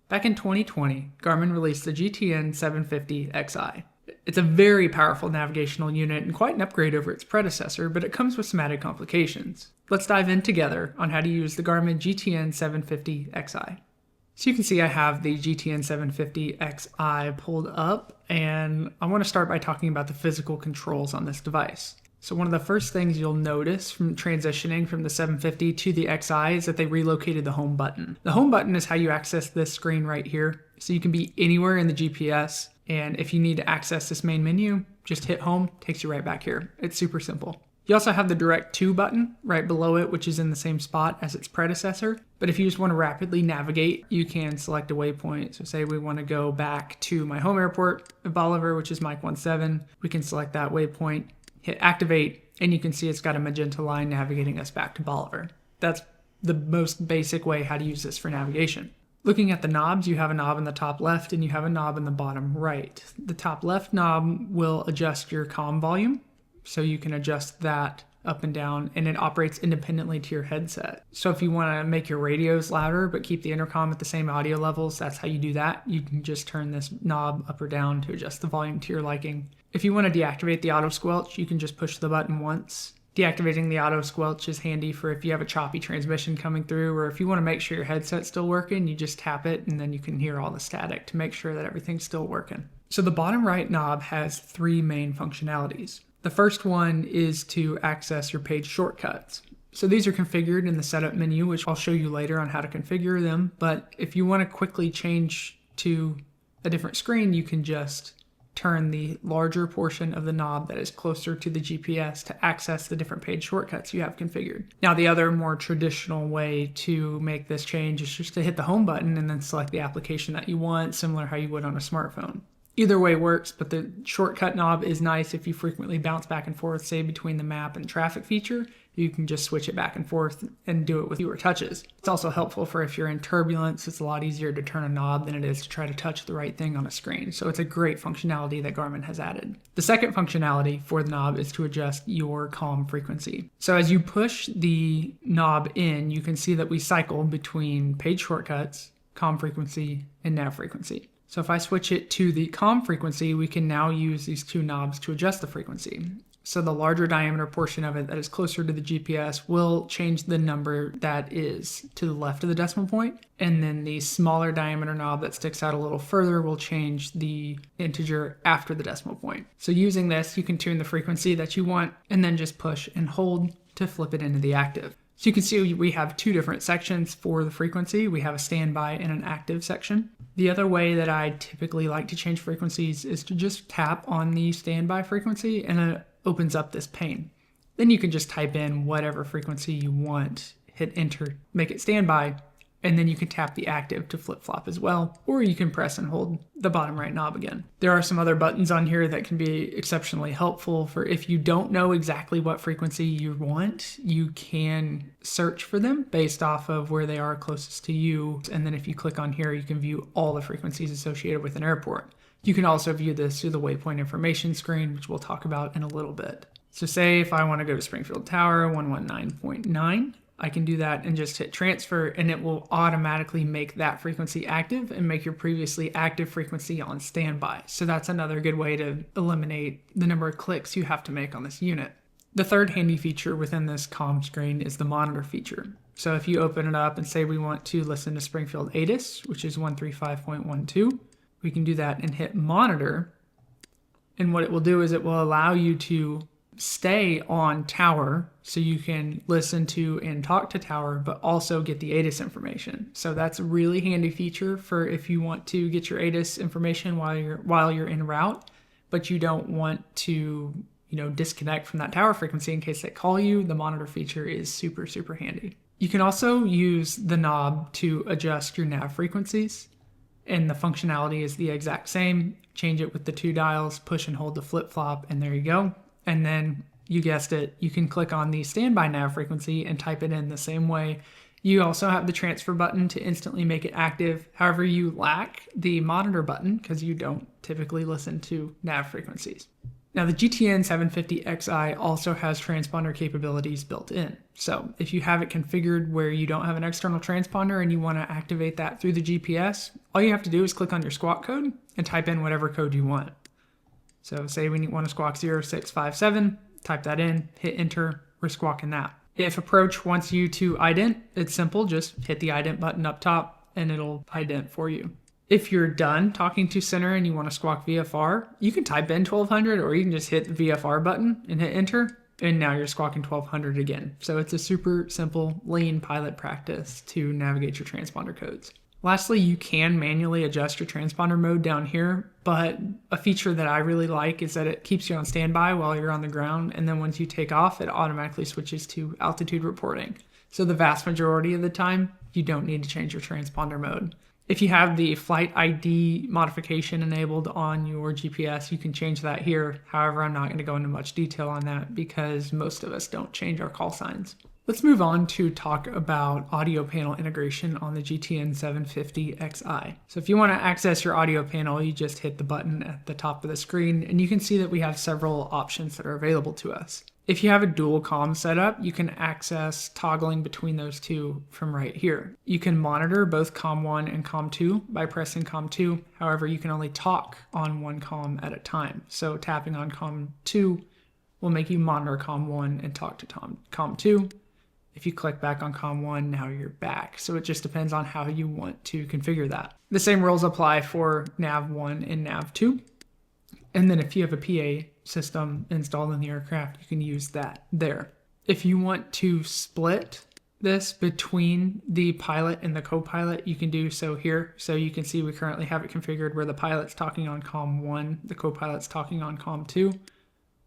Back in 2020, Garmin released the GTN 750 Xi. It's a very powerful navigational unit and quite an upgrade over its predecessor, but it comes with some added complications. Let's dive in together on how to use the Garmin GTN 750 Xi. So you can see I have the GTN 750 Xi pulled up, and I want to start by talking about the physical controls on this device. So one of the first things you'll notice from transitioning from the 750 to the Xi is that they relocated the home button. The home button is how you access this screen right here. So you can be anywhere in the GPS, and if you need to access this main menu, just hit home, takes you right back here. It's super simple. You also have the direct to button right below it, which is in the same spot as its predecessor. But if you just want to rapidly navigate, you can select a waypoint. So say we want to go back to my home airport of Bolivar, which is Mike 17. We can select that waypoint, hit activate, and you can see it's got a magenta line navigating us back to Bolivar. That's the most basic way how to use this for navigation. Looking at the knobs, you have a knob in the top left and you have a knob in the bottom right. The top left knob will adjust your comm volume, so you can adjust that up and down, and it operates independently to your headset. So if you want to make your radios louder but keep the intercom at the same audio levels, that's how you do that. You can just turn this knob up or down to adjust the volume to your liking. If you want to deactivate the auto squelch, you can just push the button once. Deactivating the auto squelch is handy for if you have a choppy transmission coming through, or if you want to make sure your headset's still working, you just tap it and then you can hear all the static to make sure that everything's still working. So the bottom right knob has three main functionalities. The first one is to access your page shortcuts. So these are configured in the setup menu, which I'll show you later on how to configure them. But if you want to quickly change to a different screen, you can just turn the larger portion of the knob that is closer to the GPS to access the different page shortcuts you have configured. Now, the other more traditional way to make this change is just to hit the home button and then select the application that you want, similar how you would on a smartphone. Either way works, but the shortcut knob is nice if you frequently bounce back and forth, say between the map and traffic feature. You can just switch it back and forth and do it with fewer touches. It's also helpful for if you're in turbulence. It's a lot easier to turn a knob than it is to try to touch the right thing on a screen. So it's a great functionality that Garmin has added. The second functionality for the knob is to adjust your comm frequency. So as you push the knob in, you can see that we cycle between page shortcuts, comm frequency, and nav frequency. So if I switch it to the comm frequency, we can now use these two knobs to adjust the frequency. So the larger diameter portion of it that is closer to the GPS will change the number that is to the left of the decimal point. And then the smaller diameter knob that sticks out a little further will change the integer after the decimal point. So using this, you can tune the frequency that you want and then just push and hold to flip it into the active. So you can see we have two different sections for the frequency. We have a standby and an active section. The other way that I typically like to change frequencies is to just tap on the standby frequency and it opens up this pane. Then you can just type in whatever frequency you want, hit enter, make it standby, and then you can tap the active to flip-flop as well, or you can press and hold the bottom right knob again. There are some other buttons on here that can be exceptionally helpful for if you don't know exactly what frequency you want, you can search for them based off of where they are closest to you. And then if you click on here, you can view all the frequencies associated with an airport. You can also view this through the Waypoint information screen, which we'll talk about in a little bit. So say if I want to go to Springfield Tower 119.9, I can do that and just hit transfer, and it will automatically make that frequency active and make your previously active frequency on standby. So that's another good way to eliminate the number of clicks you have to make on this unit. The third handy feature within this comm screen is the monitor feature. So if you open it up and say we want to listen to Springfield ATIS, which is 135.12, we can do that and hit monitor. And what it will do is it will allow you to stay on tower so you can listen to and talk to tower, but also get the ATIS information. So that's a really handy feature for if you want to get your ATIS information while you're en route, but you don't want to, disconnect from that tower frequency in case they call you. The monitor feature is super, super handy. You can also use the knob to adjust your nav frequencies, and the functionality is the exact same. Change it with the two dials, push and hold the flip-flop, and there you go. And then, you guessed it, you can click on the standby nav frequency and type it in the same way. You also have the transfer button to instantly make it active. However, you lack the monitor button because you don't typically listen to nav frequencies. Now the GTN 750Xi also has transponder capabilities built in. So if you have it configured where you don't have an external transponder and you want to activate that through the GPS, all you have to do is click on your squawk code and type in whatever code you want. So say we want to squawk 0657, type that in, hit enter, we're squawking that. If approach wants you to ident, it's simple, just hit the ident button up top and it'll ident for you. If you're done talking to center and you want to squawk VFR, you can type in 1200 or you can just hit the VFR button and hit enter, and now you're squawking 1200 again. So it's a super simple, lean pilot practice to navigate your transponder codes. Lastly, you can manually adjust your transponder mode down here, but a feature that I really like is that it keeps you on standby while you're on the ground, and then once you take off, it automatically switches to altitude reporting. So the vast majority of the time, you don't need to change your transponder mode. If you have the flight ID modification enabled on your GPS, you can change that here. However, I'm not going to go into much detail on that because most of us don't change our call signs. Let's move on to talk about audio panel integration on the GTN 750Xi. So if you want to access your audio panel, you just hit the button at the top of the screen, and you can see that we have several options that are available to us. If you have a dual comm setup, you can access toggling between those two from right here. You can monitor both COM 1 and COM 2 by pressing COM 2. However, you can only talk on one COM at a time. So tapping on COM 2 will make you monitor COM 1 and talk to COM 2. If you click back on COM 1, now you're back. So it just depends on how you want to configure that. The same rules apply for nav 1 and nav 2. And then if you have a PA system installed in the aircraft, you can use that there. If you want to split this between the pilot and the co-pilot, you can do so here. So you can see we currently have it configured where the pilot's talking on COM 1, the co-pilot's talking on COM 2.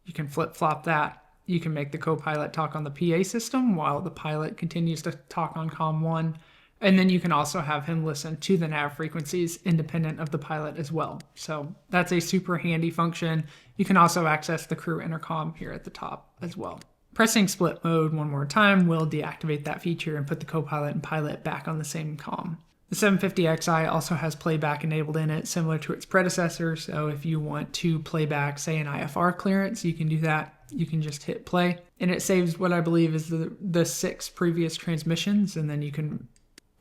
You can flip-flop that. You can make the co-pilot talk on the PA system while the pilot continues to talk on COM 1. And then you can also have him listen to the nav frequencies independent of the pilot as well. So that's a super handy function. You can also access the crew intercom here at the top as well. Pressing split mode one more time will deactivate that feature and put the co-pilot and pilot back on the same comm. The 750Xi also has playback enabled in it, similar to its predecessor. So if you want to play back, say, an IFR clearance, you can do that. You can just hit play. And it saves what I believe is the 6 previous transmissions, and then you can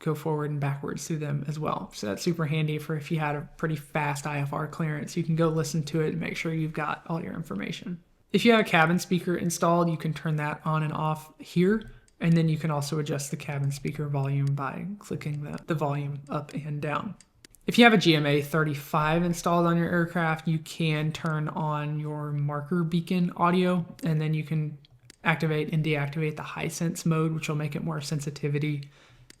go forward and backwards through them as well. So that's super handy for if you had a pretty fast IFR clearance. You can go listen to it and make sure you've got all your information. If you have a cabin speaker installed, you can turn that on and off here. And then you can also adjust the cabin speaker volume by clicking the volume up and down. If you have a GMA 35 installed on your aircraft, you can turn on your marker beacon audio, and then you can activate and deactivate the high sense mode, which will make it more sensitivity,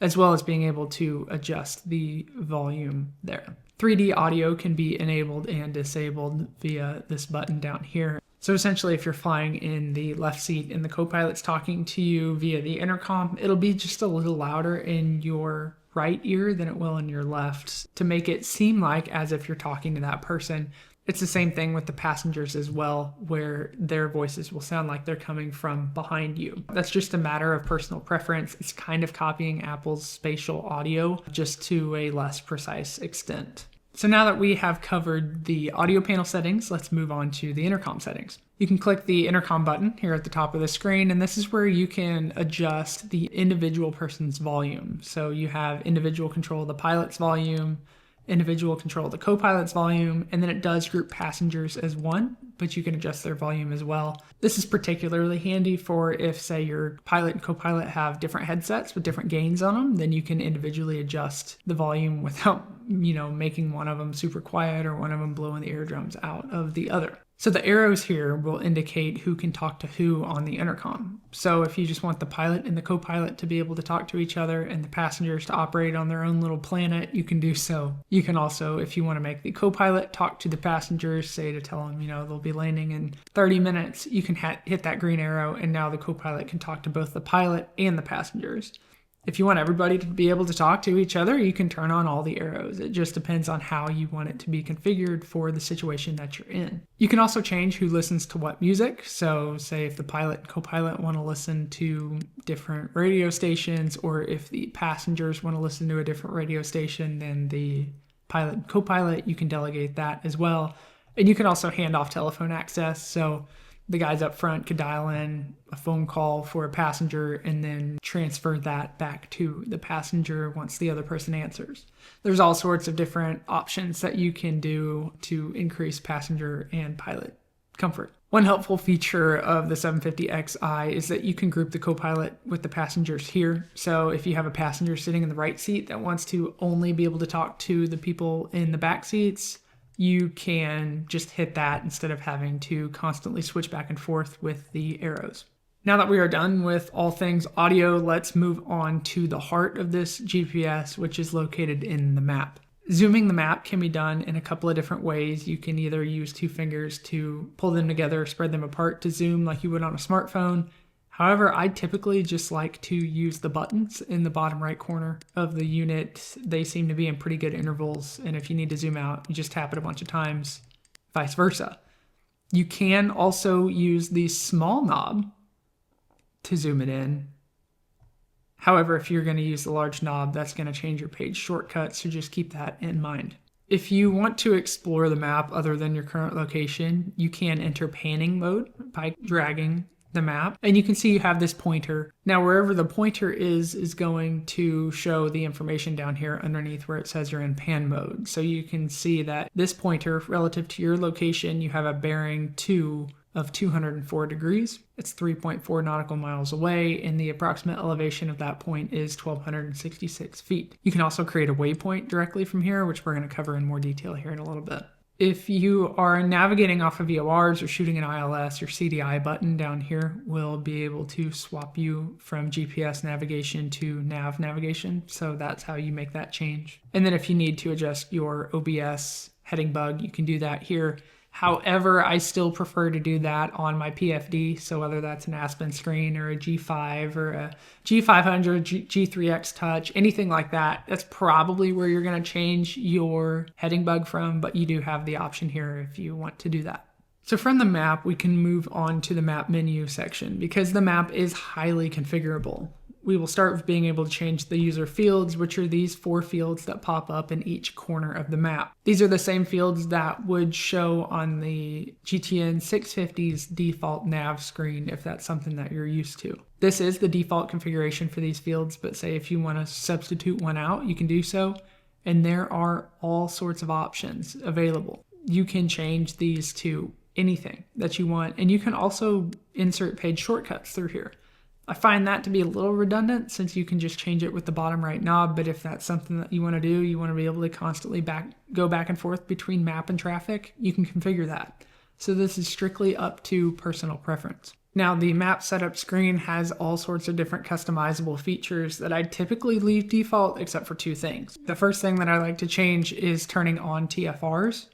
as well as being able to adjust the volume there. 3D audio can be enabled and disabled via this button down here. So essentially, if you're flying in the left seat and the co-pilot's talking to you via the intercom, it'll be just a little louder in your right ear than it will in your left to make it seem like as if you're talking to that person. It's the same thing with the passengers as well, where their voices will sound like they're coming from behind you. That's just a matter of personal preference. It's kind of copying Apple's spatial audio, just to a less precise extent. So now that we have covered the audio panel settings, let's move on to the intercom settings. You can click the intercom button here at the top of the screen, and this is where you can adjust the individual person's volume. So you have individual control of the pilot's volume, individual control of the co-pilot's volume, and then it does group passengers as one, but you can adjust their volume as well. This is particularly handy for if, say, your pilot and co-pilot have different headsets with different gains on them, then you can individually adjust the volume without, making one of them super quiet or one of them blowing the eardrums out of the other. So the arrows here will indicate who can talk to who on the intercom. So if you just want the pilot and the co-pilot to be able to talk to each other and the passengers to operate on their own little planet, you can do so. You can also, if you want to make the co-pilot talk to the passengers, say to tell them, they'll be landing in 30 minutes, you can hit that green arrow, and now the co-pilot can talk to both the pilot and the passengers. If you want everybody to be able to talk to each other, you can turn on all the arrows. It just depends on how you want it to be configured for the situation that you're in. You can also change who listens to what music. So say if the pilot and co-pilot want to listen to different radio stations, or if the passengers want to listen to a different radio station than the pilot and co-pilot, you can delegate that as well. And you can also hand off telephone access. So the guys up front could dial in a phone call for a passenger and then transfer that back to the passenger once the other person answers. There's all sorts of different options that you can do to increase passenger and pilot comfort. One helpful feature of the 750xi is that you can group the co-pilot with the passengers here. So if you have a passenger sitting in the right seat that wants to only be able to talk to the people in the back seats, you can just hit that instead of having to constantly switch back and forth with the arrows. Now that we are done with all things audio, let's move on to the heart of this GPS, which is located in the map. Zooming the map can be done in a couple of different ways. You can either use two fingers to pull them together, spread them apart to zoom like you would on a smartphone. However, I typically just like to use the buttons in the bottom right corner of the unit. They seem to be in pretty good intervals, and if you need to zoom out, you just tap it a bunch of times, vice versa. You can also use the small knob to zoom it in. However, if you're going to use the large knob, that's going to change your page shortcut, so just keep that in mind. If you want to explore the map other than your current location, you can enter panning mode by dragging the map, and you can see you have this pointer. Now, wherever the pointer is going to show the information down here underneath where it says you're in pan mode. So you can see that this pointer, relative to your location, you have a bearing 2 of 204 degrees. It's 3.4 nautical miles away, and the approximate elevation of that point is 1,266 feet. You can also create a waypoint directly from here, which we're going to cover in more detail here in a little bit. If you are navigating off of VORs or shooting an ILS, your CDI button down here will be able to swap you from GPS navigation to nav navigation. So that's how you make that change. And then if you need to adjust your OBS heading bug, you can do that here. However, I still prefer to do that on my PFD. So whether that's an Aspen screen or a G5 or a G500, G3X Touch, anything like that, that's probably where you're going to change your heading bug from, but you do have the option here if you want to do that. So from the map, we can move on to the map menu section because the map is highly configurable. We will start with being able to change the user fields, which are these 4 fields that pop up in each corner of the map. These are the same fields that would show on the GTN 650's default nav screen if that's something that you're used to. This is the default configuration for these fields, but say if you want to substitute one out, you can do so. And there are all sorts of options available. You can change these to anything that you want, and you can also insert page shortcuts through here. I find that to be a little redundant since you can just change it with the bottom right knob, but if that's something that you want to do, you want to be able to constantly go back and forth between map and traffic, you can configure that. So this is strictly up to personal preference. Now, the map setup screen has all sorts of different customizable features that I typically leave default except for 2 things. The first thing that I like to change is turning on TFRs.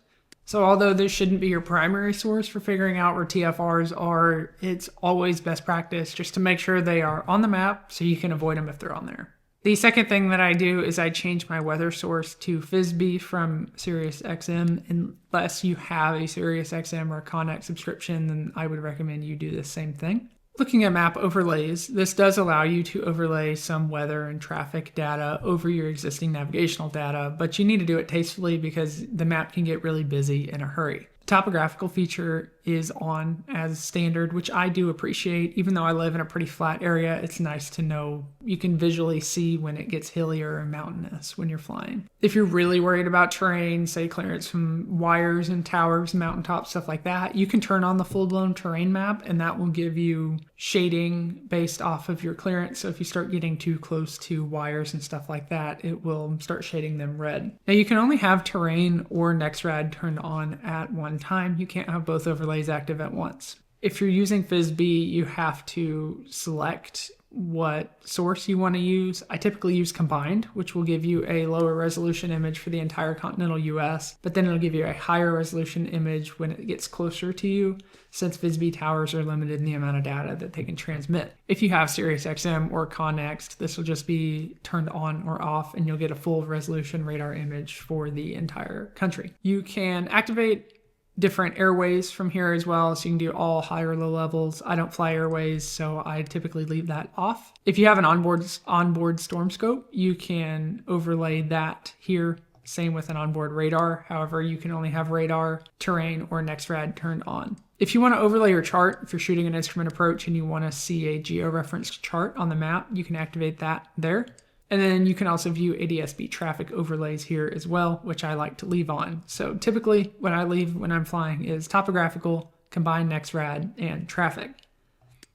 So although this shouldn't be your primary source for figuring out where TFRs are, it's always best practice just to make sure they are on the map so you can avoid them if they're on there. The second thing that I do is I change my weather source to FSB from SiriusXM. Unless you have a SiriusXM or a Connect subscription, then I would recommend you do the same thing. Looking at map overlays, this does allow you to overlay some weather and traffic data over your existing navigational data, but you need to do it tastefully because the map can get really busy in a hurry. The topographical feature is on as standard, which I do appreciate. Even though I live in a pretty flat area, it's nice to know you can visually see when it gets hillier or mountainous when you're flying. If you're really worried about terrain, say clearance from wires and towers, mountaintops, stuff like that, you can turn on the full-blown terrain map and that will give you shading based off of your clearance. So if you start getting too close to wires and stuff like that, it will start shading them red. Now you can only have terrain or NextRad turned on at one time. You can't have both overlays active at once. If you're using FSB, you have to select what source you want to use. I typically use combined, which will give you a lower resolution image for the entire continental US, but then it'll give you a higher resolution image when it gets closer to you, since FSB towers are limited in the amount of data that they can transmit. If you have SiriusXM or Connext, this will just be turned on or off and you'll get a full resolution radar image for the entire country. You can activate different airways from here as well, so you can do all high or low levels. I don't fly airways, so I typically leave that off. If you have an onboard storm scope, you can overlay that here Same with an onboard radar. However, you can only have radar, terrain, or NextRad turned on. If you want to overlay your chart, if you're shooting an instrument approach and you want to see a georeferenced chart on the map, you can activate that there. And then you can also view ADS-B traffic overlays here as well, which I like to leave on. So typically what I leave when I'm flying is topographical, combined NextRad, and traffic.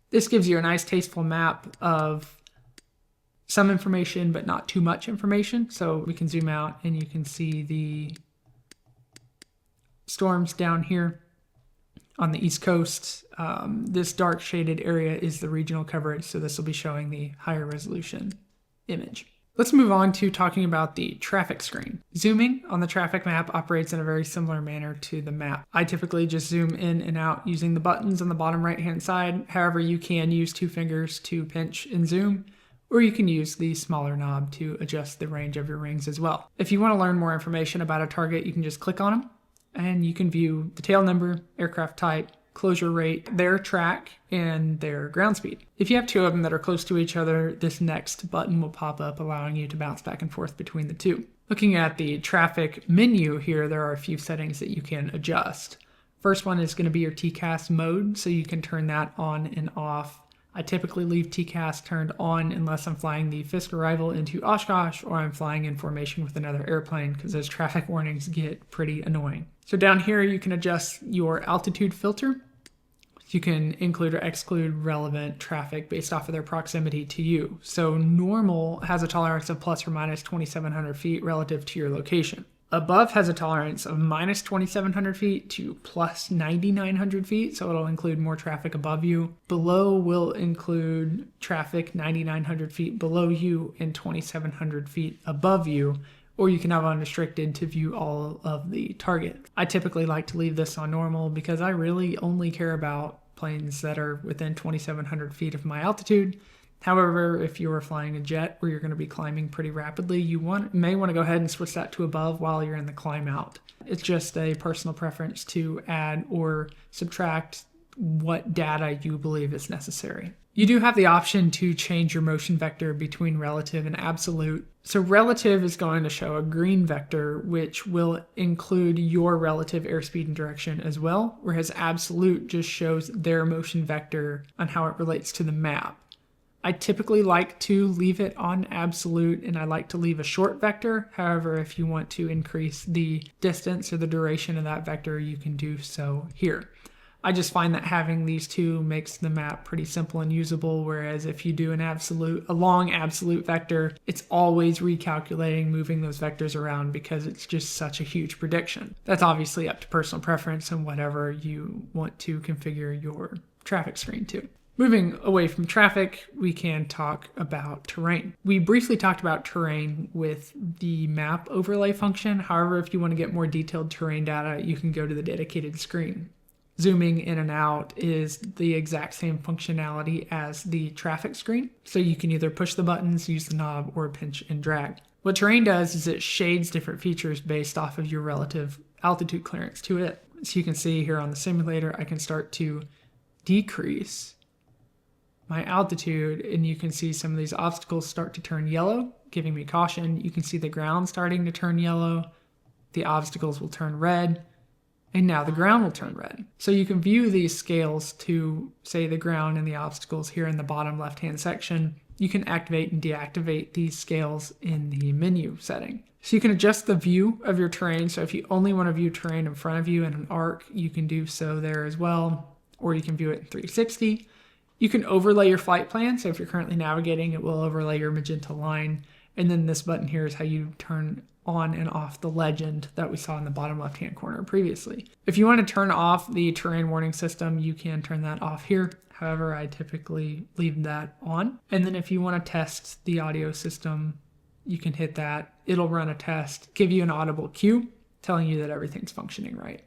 This gives you a nice tasteful map of some information, but not too much information. So we can zoom out and you can see the storms down here on the East Coast. This dark shaded area is the regional coverage, so this will be showing the higher resolution image. Let's move on to talking about the traffic screen. Zooming on the traffic map operates in a very similar manner to the map. I typically just zoom in and out using the buttons on the bottom right hand side. However, you can use 2 fingers to pinch and zoom, or you can use the smaller knob to adjust the range of your rings as well. If you want to learn more information about a target, you can just click on them and you can view the tail number, aircraft type, closure rate, their track, and their ground speed. If you have 2 of them that are close to each other, this next button will pop up, allowing you to bounce back and forth between the 2. Looking at the traffic menu here, there are a few settings that you can adjust. First one is going to be your TCAS mode, so you can turn that on and off. I typically leave TCAS turned on unless I'm flying the Fisk arrival into Oshkosh or I'm flying in formation with another airplane, because those traffic warnings get pretty annoying. So down here you can adjust your altitude filter. You can include or exclude relevant traffic based off of their proximity to you. So normal has a tolerance of plus or minus 2,700 feet relative to your location. Above has a tolerance of minus 2,700 feet to plus 9,900 feet, so it'll include more traffic above you. Below will include traffic 9,900 feet below you and 2,700 feet above you, or you can have unrestricted to view all of the target. I typically like to leave this on normal because I really only care about planes that are within 2,700 feet of my altitude. However, if you are flying a jet where you're going to be climbing pretty rapidly, you may want to go ahead and switch that to above while you're in the climb out. It's just a personal preference to add or subtract what data you believe is necessary. You do have the option to change your motion vector between relative and absolute. So relative is going to show a green vector, which will include your relative airspeed and direction as well, whereas absolute just shows their motion vector on how it relates to the map. I typically like to leave it on absolute, and I like to leave a short vector. However, if you want to increase the distance or the duration of that vector, you can do so here. I just find that having these 2 makes the map pretty simple and usable, whereas if you do a long absolute vector, it's always recalculating, moving those vectors around because it's just such a huge prediction. That's obviously up to personal preference and whatever you want to configure your traffic screen to. Moving away from traffic, we can talk about terrain. We briefly talked about terrain with the map overlay function. However, if you want to get more detailed terrain data, you can go to the dedicated screen. Zooming in and out is the exact same functionality as the traffic screen. So you can either push the buttons, use the knob, or pinch and drag. What terrain does is it shades different features based off of your relative altitude clearance to it. So you can see here on the simulator, I can start to decrease my altitude, and you can see some of these obstacles start to turn yellow, giving me caution. You can see the ground starting to turn yellow, the obstacles will turn red, and now the ground will turn red. So you can view these scales to, say, the ground and the obstacles here in the bottom left-hand section. You can activate and deactivate these scales in the menu setting. So you can adjust the view of your terrain. So if you only want to view terrain in front of you in an arc, you can do so there as well, or you can view it in 360. You can overlay your flight plan. So if you're currently navigating, it will overlay your magenta line. And then this button here is how you turn on and off the legend that we saw in the bottom left-hand corner previously. If you want to turn off the terrain warning system, you can turn that off here. However, I typically leave that on. And then if you want to test the audio system, you can hit that. It'll run a test, give you an audible cue telling you that everything's functioning right.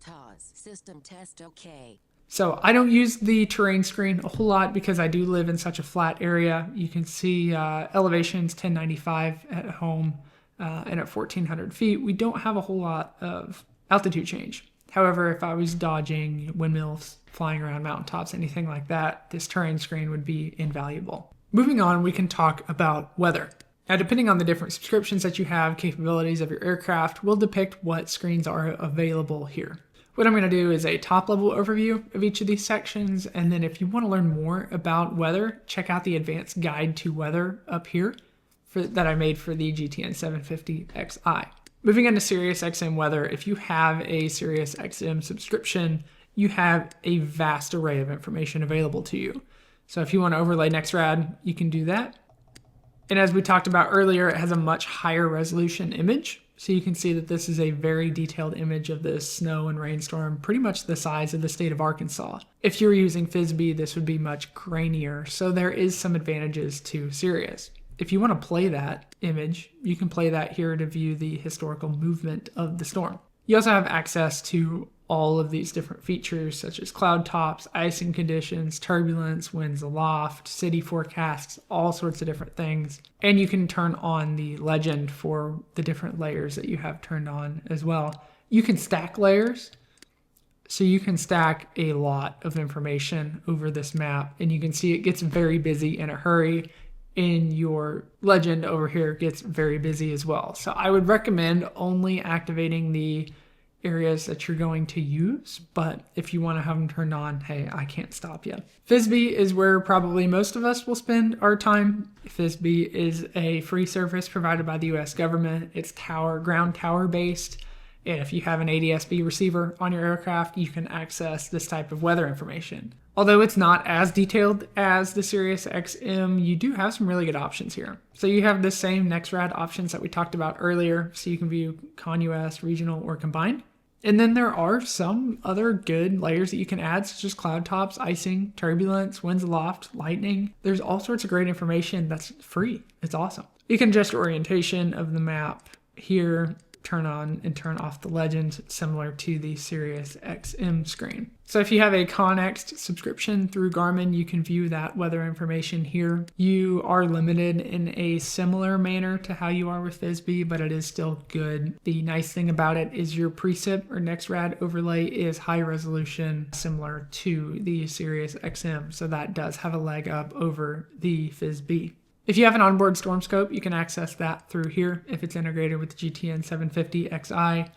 TOS, system test okay. So I don't use the terrain screen a whole lot because I do live in such a flat area. You can see elevations 1095 at home and at 1400 feet. We don't have a whole lot of altitude change. However, if I was dodging windmills, flying around mountaintops, anything like that, this terrain screen would be invaluable. Moving on, we can talk about weather. Now, depending on the different subscriptions that you have, capabilities of your aircraft will depict what screens are available here. What I'm going to do is a top-level overview of each of these sections, and then if you want to learn more about weather, check out the advanced guide to weather up here that I made for the GTN 750Xi. Moving into SiriusXM weather, if you have a SiriusXM subscription, you have a vast array of information available to you. So if you want to overlay NextRad, you can do that. And as we talked about earlier, it has a much higher resolution image. So you can see that this is a very detailed image of this snow and rainstorm, pretty much the size of the state of Arkansas. If you're using FSB, this would be much grainier. So there is some advantages to Sirius. If you want to play that image, you can play that here to view the historical movement of the storm. You also have access to all of these different features such as cloud tops, icing conditions, turbulence, winds aloft, city forecasts, all sorts of different things. And you can turn on the legend for the different layers that you have turned on as well. You can stack layers. So you can stack a lot of information over this map, and you can see it gets very busy in a hurry. And your legend over here gets very busy as well. So I would recommend only activating the areas that you're going to use, but if you want to have them turned on, hey, I can't stop you. FSB is where probably most of us will spend our time. FSB is a free service provided by the US government. It's ground tower based. And if you have an ADS-B receiver on your aircraft, you can access this type of weather information. Although it's not as detailed as the SiriusXM, you do have some really good options here. So you have the same NextRad options that we talked about earlier. So you can view ConUS, regional, or combined. And then there are some other good layers that you can add, such as cloud tops, icing, turbulence, winds aloft, lightning. There's all sorts of great information that's free. It's awesome. You can adjust orientation of the map here, turn on and turn off the legend, similar to the SiriusXM screen. So if you have a Connext subscription through Garmin, you can view that weather information here. You are limited in a similar manner to how you are with FSB, but it is still good. The nice thing about it is your precip or NextRad overlay is high resolution, similar to the SiriusXM. So that does have a leg up over the FSB. If you have an onboard storm scope, you can access that through here if it's integrated with the GTN 750Xi.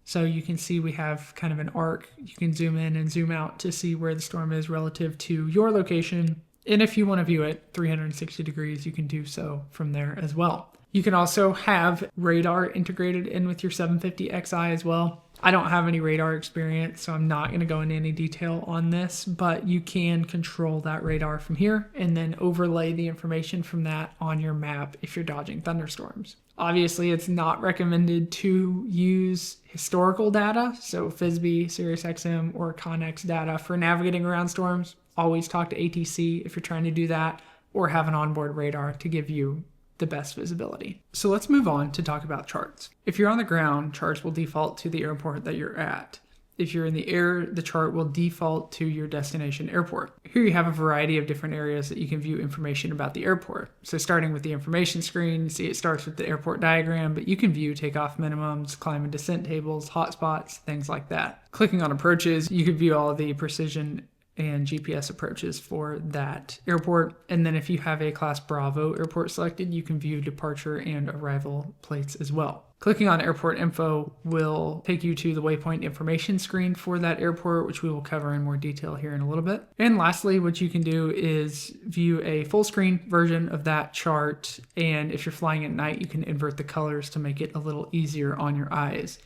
So you can see we have kind of an arc. You can zoom in and zoom out to see where the storm is relative to your location. And if you want to view it 360 degrees, you can do so from there as well. You can also have radar integrated in with your 750Xi as well. I don't have any radar experience, so I'm not going to go into any detail on this, but you can control that radar from here and then overlay the information from that on your map if you're dodging thunderstorms. Obviously, it's not recommended to use historical data, so FSB, SiriusXM, or Connext data for navigating around storms. Always talk to ATC if you're trying to do that, or have an onboard radar to give you the best visibility. So let's move on to talk about charts. If you're on the ground, charts will default to the airport that you're at. If you're in the air, the chart will default to your destination airport. Here you have a variety of different areas that you can view information about the airport. So starting with the information screen, you see it starts with the airport diagram, but you can view takeoff minimums, climb and descent tables, hotspots, things like that. Clicking on approaches, you can view all of the precision and GPS approaches for that airport. And then if you have a Class Bravo airport selected, you can view departure and arrival plates as well. Clicking on Airport Info will take you to the Waypoint information screen for that airport, which we will cover in more detail here in a little bit. And lastly, what you can do is view a full screen version of that chart. And if you're flying at night, you can invert the colors to make it a little easier on your eyes.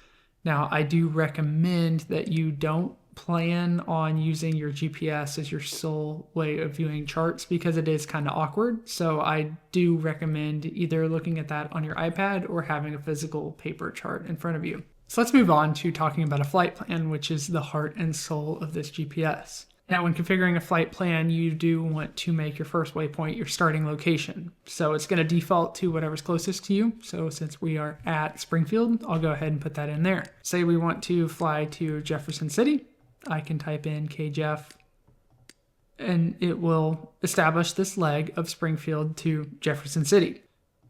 Now, I do recommend that you don't plan on using your GPS as your sole way of viewing charts because it is kind of awkward. So I do recommend either looking at that on your iPad or having a physical paper chart in front of you. So let's move on to talking about a flight plan, which is the heart and soul of this GPS. Now, when configuring a flight plan, you do want to make your first waypoint your starting location. So it's going to default to whatever's closest to you. So since we are at Springfield, I'll go ahead and put that in there. Say we want to fly to Jefferson City. I can type in KJEF and it will establish this leg of Springfield to Jefferson City.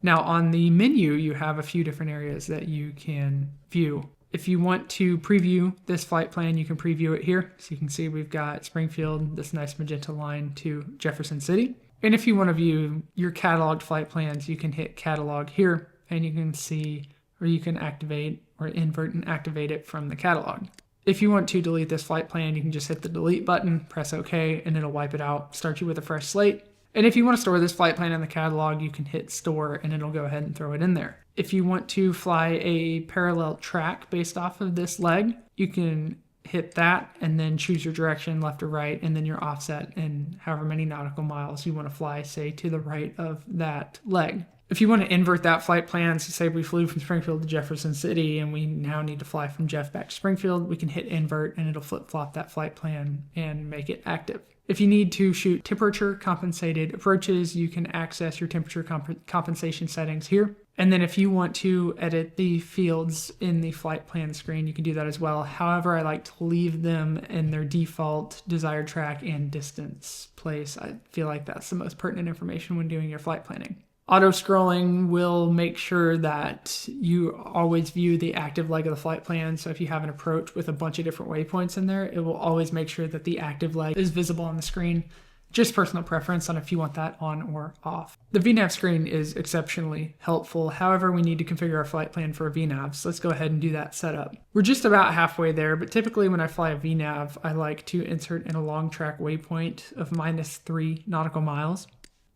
Now on the menu, you have a few different areas that you can view. If you want to preview this flight plan, you can preview it here. So you can see we've got Springfield, this nice magenta line to Jefferson City. And if you want to view your cataloged flight plans, you can hit catalog here and you can see, or you can activate or invert and activate it from the catalog. If you want to delete this flight plan, you can just hit the delete button, press OK, and it'll wipe it out, start you with a fresh slate. And if you want to store this flight plan in the catalog, you can hit store and it'll go ahead and throw it in there. If you want to fly a parallel track based off of this leg, you can hit that and then choose your direction, left or right, and then your offset and however many nautical miles you want to fly, say, to the right of that leg. If you want to invert that flight plan, so say we flew from Springfield to Jefferson City and we now need to fly from Jeff back to Springfield, we can hit invert and it'll flip-flop that flight plan and make it active. If you need to shoot temperature compensated approaches, you can access your temperature compensation settings here. And then if you want to edit the fields in the flight plan screen, you can do that as well. However, I like to leave them in their default desired track and distance place. I feel like that's the most pertinent information when doing your flight planning. Auto scrolling will make sure that you always view the active leg of the flight plan. So if you have an approach with a bunch of different waypoints in there, it will always make sure that the active leg is visible on the screen. Just personal preference on if you want that on or off. The VNAV screen is exceptionally helpful. However, we need to configure our flight plan for a VNAV. So let's go ahead and do that setup. We're just about halfway there, but typically when I fly a VNAV, I like to insert in a long track waypoint of -3 nautical miles.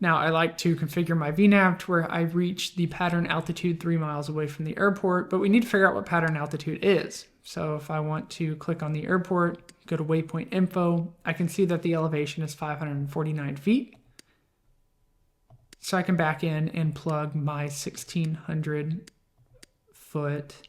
Now, I like to configure my VNAV to where I reach the pattern altitude 3 miles away from the airport, but we need to figure out what pattern altitude is. So if I want to click on the airport, go to Waypoint Info, I can see that the elevation is 549 feet. So I can back in and plug my 1,600 foot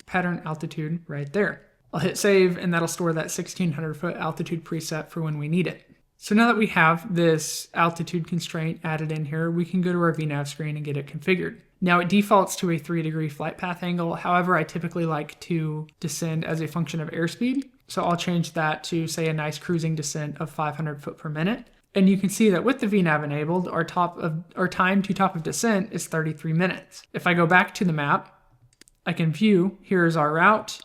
pattern altitude right there. I'll hit save and that'll store that 1,600 foot altitude preset for when we need it. So now that we have this altitude constraint added in here, we can go to our VNAV screen and get it configured. Now it defaults to a 3-degree flight path angle. However, I typically like to descend as a function of airspeed. So I'll change that to, say, a nice cruising descent of 500 foot per minute. And you can see that with the VNAV enabled, our time to top of descent is 33 minutes. If I go back to the map, I can view, here's our route.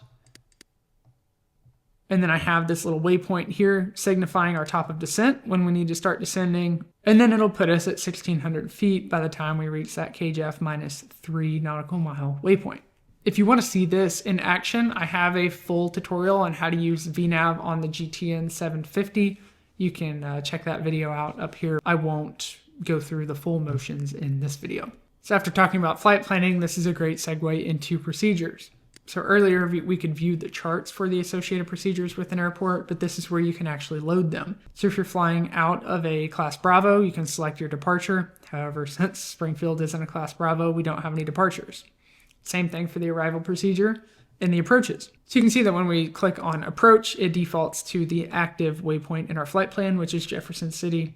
And then I have this little waypoint here signifying our top of descent when we need to start descending. And then it'll put us at 1,600 feet by the time we reach that KJF -3 nautical mile waypoint. If you want to see this in action, I have a full tutorial on how to use VNAV on the GTN 750. You can check that video out up here. I won't go through the full motions in this video. So after talking about flight planning, this is a great segue into procedures. So earlier we could view the charts for the associated procedures with an airport, but this is where you can actually load them. So if you're flying out of a Class Bravo, you can select your departure. However, since Springfield isn't a Class Bravo, we don't have any departures. Same thing for the arrival procedure and the approaches. So you can see that when we click on approach, it defaults to the active waypoint in our flight plan, which is Jefferson City.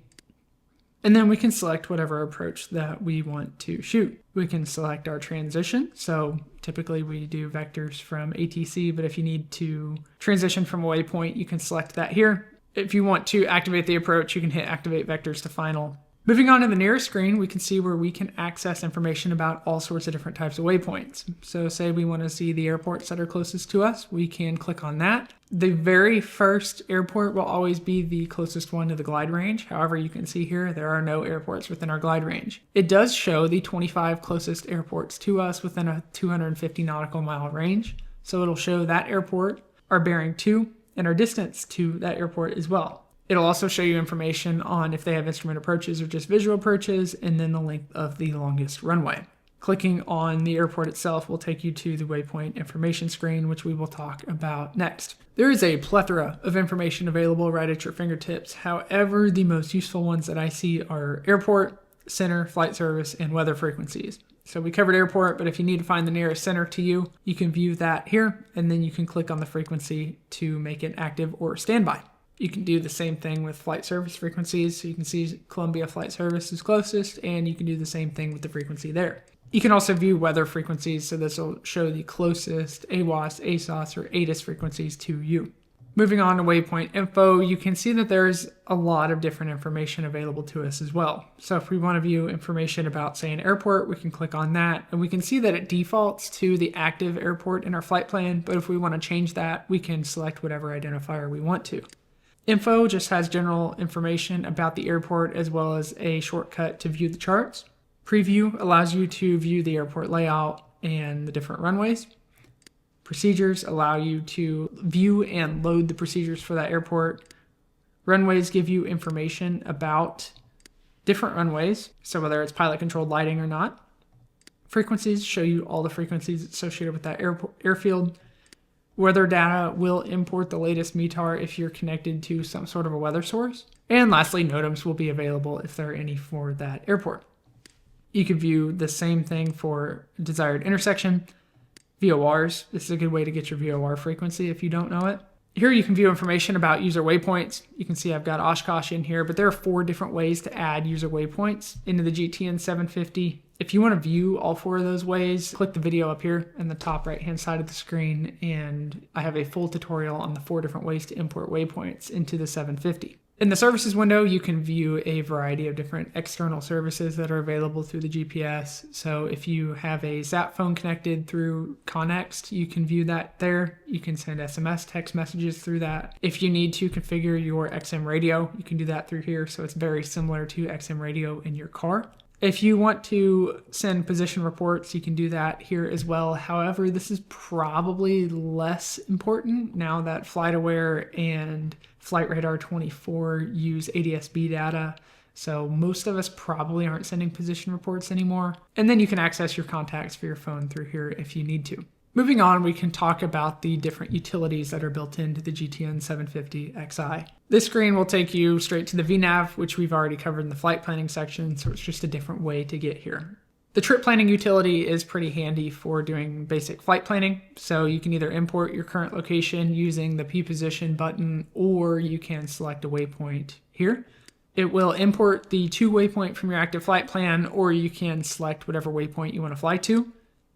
And then we can select whatever approach that we want to shoot. We can select our transition. So typically we do vectors from ATC, but if you need to transition from a waypoint, you can select that here. If you want to activate the approach, you can hit activate vectors to final. Moving on to the nearest screen, we can see where we can access information about all sorts of different types of waypoints. So say we want to see the airports that are closest to us, we can click on that. The very first airport will always be the closest one to the glide range. However, you can see here, there are no airports within our glide range. It does show the 25 closest airports to us within a 250 nautical mile range. So it'll show that airport, our bearing to, and our distance to that airport as well. It'll also show you information on if they have instrument approaches or just visual approaches, and then the length of the longest runway. Clicking on the airport itself will take you to the Waypoint information screen, which we will talk about next. There is a plethora of information available right at your fingertips. However, the most useful ones that I see are airport, center, flight service, and weather frequencies. So we covered airport, but if you need to find the nearest center to you, you can view that here, and then you can click on the frequency to make it active or standby. You can do the same thing with flight service frequencies. So you can see Columbia Flight Service is closest, and you can do the same thing with the frequency there. You can also view weather frequencies. So this will show the closest AWOS, ASOS, or ATIS frequencies to you. Moving on to Waypoint Info, you can see that there's a lot of different information available to us as well. So if we want to view information about, say, an airport, we can click on that, and we can see that it defaults to the active airport in our flight plan. But if we want to change that, we can select whatever identifier we want to. Info just has general information about the airport as well as a shortcut to view the charts. Preview allows you to view the airport layout and the different runways. Procedures allow you to view and load the procedures for that airport. Runways give you information about different runways, so whether it's pilot controlled lighting or not. Frequencies show you all the frequencies associated with that airfield. Weather data will import the latest METAR if you're connected to some sort of a weather source. And lastly, NOTAMs will be available if there are any for that airport. You can view the same thing for desired intersection. VORs, this is a good way to get your VOR frequency if you don't know it. Here you can view information about user waypoints. You can see I've got Oshkosh in here, but there are 4 different ways to add user waypoints into the GTN 750. If you want to view all 4 of those ways, click the video up here in the top right-hand side of the screen, and I have a full tutorial on the 4 different ways to import waypoints into the 750. In the services window, you can view a variety of different external services that are available through the GPS. So if you have a Zap phone connected through Connext, you can view that there. You can send SMS text messages through that. If you need to configure your XM radio, you can do that through here. So it's very similar to XM radio in your car. If you want to send position reports, you can do that here as well. However, this is probably less important now that FlightAware and Flight Radar 24 use ADS-B data. So most of us probably aren't sending position reports anymore. And then you can access your contacts for your phone through here if you need to. Moving on, we can talk about the different utilities that are built into the GTN 750 Xi. This screen will take you straight to the VNav, which we've already covered in the flight planning section, so it's just a different way to get here. The trip planning utility is pretty handy for doing basic flight planning, so you can either import your current location using the P-position button, or you can select a waypoint here. It will import the to waypoint from your active flight plan, or you can select whatever waypoint you want to fly to.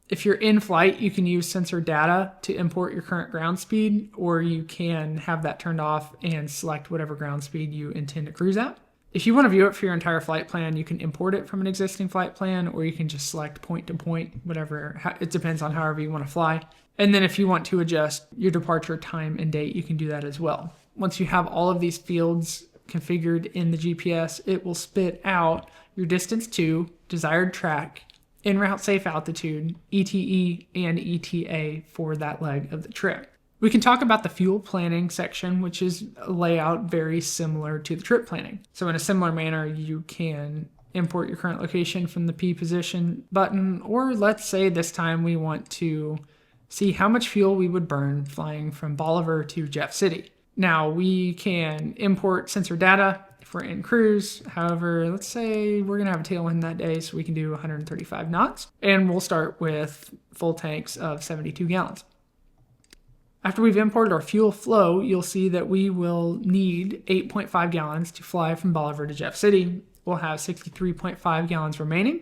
If you're in flight, you can use sensor data to import your current ground speed, or you can have that turned off and select whatever ground speed you intend to cruise at. If you want to view it for your entire flight plan, you can import it from an existing flight plan, or you can just select point to point, whatever. It depends on however you want to fly. And then if you want to adjust your departure time and date, you can do that as well. Once you have all of these fields configured in the GPS, it will spit out your distance to, desired track, en route safe altitude, ETE, and ETA for that leg of the trip. We can talk about the fuel planning section, which is a layout very similar to the trip planning. So in a similar manner, you can import your current location from the P position button, or let's say this time we want to see how much fuel we would burn flying from Bolivar to Jeff City. Now we can import sensor data if we're in cruise. However, let's say we're gonna have a tailwind that day, so we can do 135 knots, and we'll start with full tanks of 72 gallons. After we've imported our fuel flow, you'll see that we will need 8.5 gallons to fly from Bolivar to Jeff City. We'll have 63.5 gallons remaining,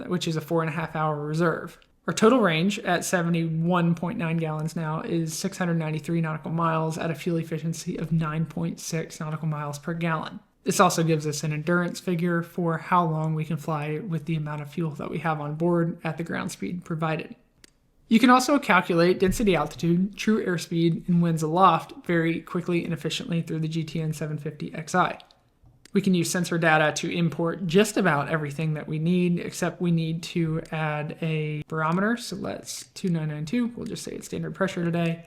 which is a 4.5 hour reserve. Our total range at 71.9 gallons now is 693 nautical miles at a fuel efficiency of 9.6 nautical miles per gallon. This also gives us an endurance figure for how long we can fly with the amount of fuel that we have on board at the ground speed provided. You can also calculate density altitude, true airspeed, and winds aloft very quickly and efficiently through the GTN 750 Xi. We can use sensor data to import just about everything that we need, except we need to add a barometer. So let's 2992, we'll just say it's standard pressure today,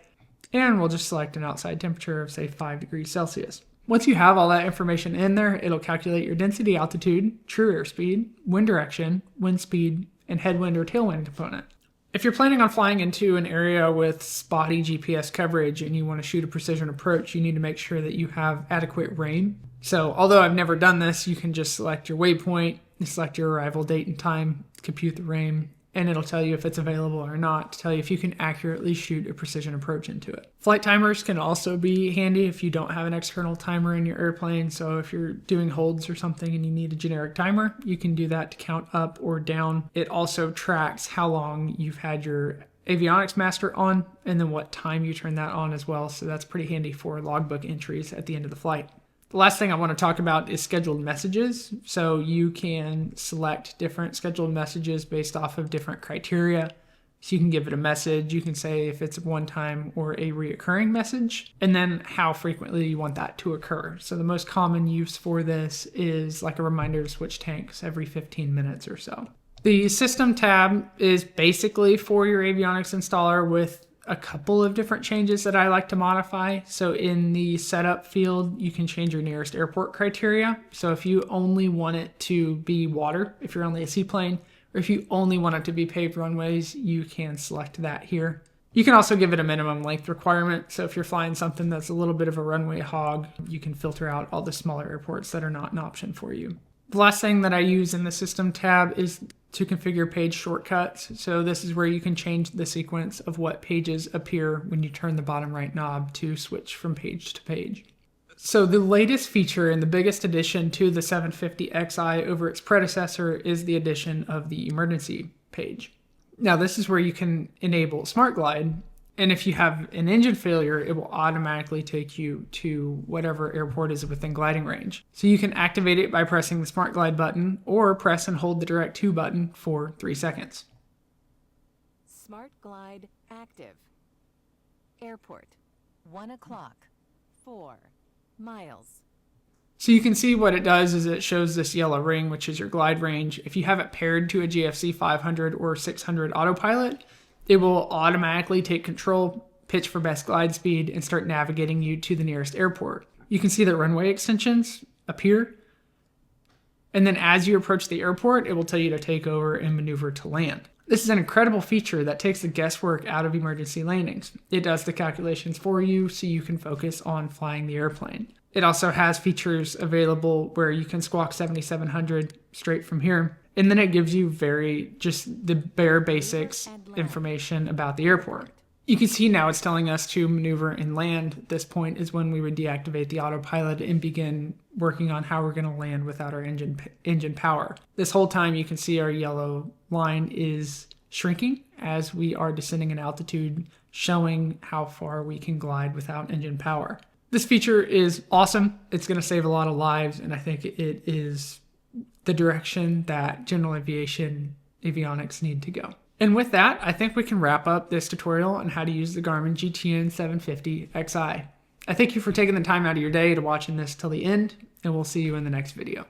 and we'll just select an outside temperature of say 5 degrees Celsius. Once you have all that information in there, it'll calculate your density altitude, true airspeed, wind direction, wind speed, and headwind or tailwind component. If you're planning on flying into an area with spotty GPS coverage and you want to shoot a precision approach, you need to make sure that you have adequate rain. So although I've never done this, you can just select your waypoint, select your arrival date and time, compute the rain, and it'll tell you if it's available or not, to tell you if you can accurately shoot a precision approach into it. Flight timers can also be handy if you don't have an external timer in your airplane. So if you're doing holds or something and you need a generic timer, you can do that to count up or down. It also tracks how long you've had your avionics master on and then what time you turn that on as well. So that's pretty handy for logbook entries at the end of the flight. The last thing I want to talk about is scheduled messages. So you can select different scheduled messages based off of different criteria. So you can give it a message, you can say if it's a one-time or a reoccurring message, and then how frequently you want that to occur. So the most common use for this is like a reminder to switch tanks every 15 minutes or so. The system tab is basically for your avionics installer with a couple of different changes that I like to modify. So in the setup field, you can change your nearest airport criteria. So if you only want it to be water, if you're only a seaplane, or if you only want it to be paved runways, you can select that here. You can also give it a minimum length requirement. So if you're flying something that's a little bit of a runway hog, you can filter out all the smaller airports that are not an option for you. The last thing that I use in the system tab is to configure page shortcuts. So this is where you can change the sequence of what pages appear when you turn the bottom right knob to switch from page to page. So the latest feature and the biggest addition to the 750XI over its predecessor is the addition of the emergency page. Now this is where you can enable Smart Glide, and if you have an engine failure, it will automatically take you to whatever airport is within gliding range. So you can activate it by pressing the Smart Glide button or press and hold the Direct To button for 3 seconds. Smart Glide active. Airport. 1 o'clock. 4 miles. So you can see what it does is it shows this yellow ring, which is your glide range. If you have it paired to a GFC 500 or 600 autopilot, it will automatically take control, pitch for best glide speed, and start navigating you to the nearest airport. You can see that runway extensions appear. And then as you approach the airport, it will tell you to take over and maneuver to land. This is an incredible feature that takes the guesswork out of emergency landings. It does the calculations for you so you can focus on flying the airplane. It also has features available where you can squawk 7700 straight from here. And then it gives you just the bare basics information about the airport. You can see now it's telling us to maneuver and land. At this point is when we would deactivate the autopilot and begin working on how we're going to land without our engine power. This whole time you can see our yellow line is shrinking as we are descending in altitude, showing how far we can glide without engine power. This feature is awesome. It's going to save a lot of lives, and I think it is the direction that general aviation avionics need to go. And with that, I think we can wrap up this tutorial on how to use the Garmin GTN 750XI. I thank you for taking the time out of your day to watching this till the end, and we'll see you in the next video.